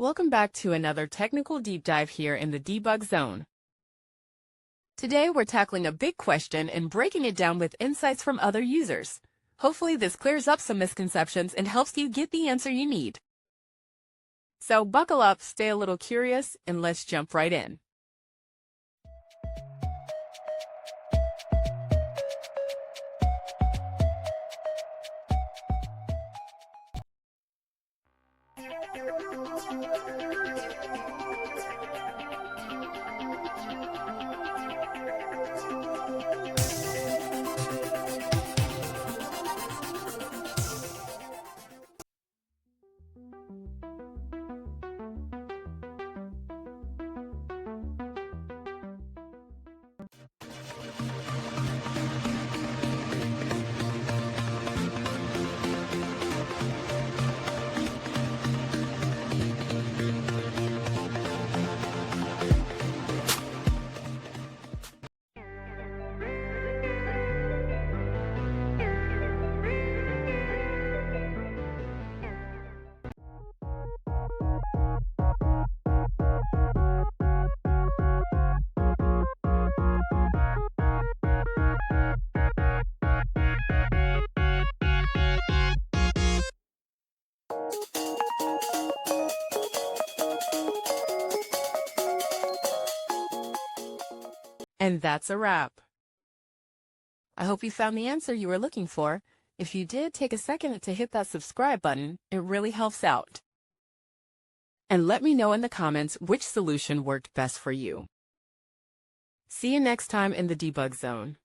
Welcome back to another technical deep dive here in the Debug Zone. Today we're tackling a big question and breaking it down with insights from other users. Hopefully this clears up some misconceptions and helps you get the answer you need. So buckle up, stay a little curious, and let's jump right in. And that's a wrap. I hope you found the answer you were looking for. If you did, take a second to hit that subscribe button. It really helps out. And let me know in the comments which solution worked best for you. See you next time in the Debug Zone.